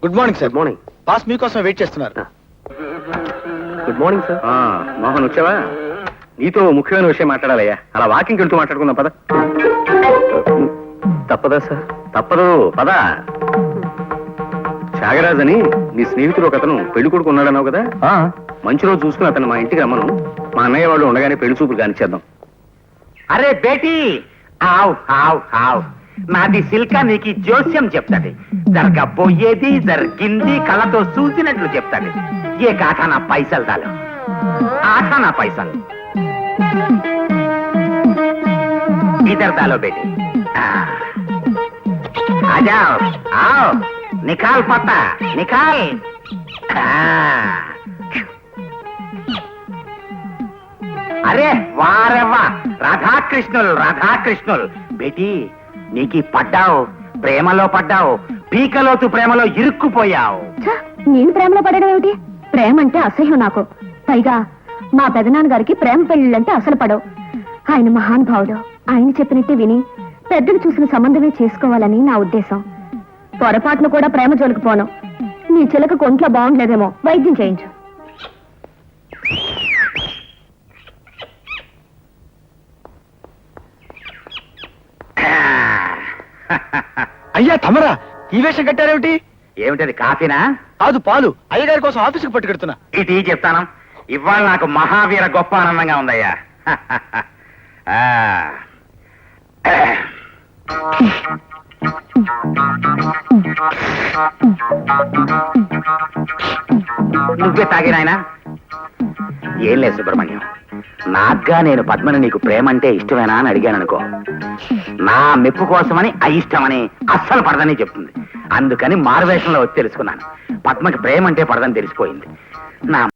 Good morning sir. Morning. Boss మీకోసం wait చేస్తున్నారు. Good morning sir. Mohan వచ్చావా? నీతో ముఖ్యమైన విషయం మాట్లాడాలయ్యా. అలా వాకింగ్ వెళ్తూ మాట్లాడుకుందాం పద. తప్పదా సార్? తప్పదు పద. త్యాగరాజ్ అని నీ స్నేహితుడు ఒక అతను పెళ్లి కొడుకు ఉన్నాడన్నావు కదా, మంచి రోజు చూసుకుని అతను మా ఇంటికి రమ్మను. మా అన్నయ్య వాళ్ళు ఉండగానే పెళ్లి చూపులు కానిచ్చేద్దాం. అరే బేటీ, ఆవ్ ఆవ్ ఆవ్, నాది సిల్కా నీకు జోస్యం చెప్తాది. జరగబోయేది జరిగింది కళ్ళతో చూసినట్లు చెప్తాది. ఏ కాఠానా పైసలు దాలు, ఆఠానా పైసలు इधर डालो बेटी. आ जाओ, आओ, निकाल पत्ता, निकाल. अरे वाह रे वाह, రాధాకృష్ణులు బేటీ, నీకి పడ్డావు, ప్రేమలో పడ్డావు, పీకలోతు ప్రేమలో ఇరుక్కుపోయావు. నేను ప్రేమలో పడడం ఏమిటి? ప్రేమ అంటే అసహ్యం నాకు. పైగా మా పెదనాన్న గారికి ప్రేమ పెళ్లిళ్ళంటే అసలు పడవు. ఆయన మహానుభావుడు. ఆయన చెప్పినట్టే విని పెద్దలు చూసిన సంబంధమే చేసుకోవాలని నా ఉద్దేశం. పొరపాటును కూడా ప్రేమ జోలికి పోను. నీ చిలక ఒంట్లో బాగుండలేదేమో, వైద్యం చేయించు. అయ్యా తమరా, ఈ వేషం కట్టారేమిటి? ఏమిటది, కాఫీనా? కాదు, పాలు. అయ్యగారి కోసం ఆఫీసుకు పట్టుకెడుతున్నా. ఇది చెప్తాను. ఇవాళ నాకు మహావీర గొప్ప ఆనందంగా ఉందయ్యా. నువ్వే తాగినాయనా? ఏం లేదు సుబ్రహ్మణ్యం, నాగ్గా నేను పద్మని నీకు ప్రేమ అంటే ఇష్టమేనా అని అడిగాను అనుకో, నా మెప్పు కోసమని అయిష్టమని అస్సలు పడదని చెప్తుంది. అందుకని మారువేషంలో వచ్చి తెలుసుకున్నాను. పద్మకి ప్రేమ అంటే పడదని తెలిసిపోయింది. నా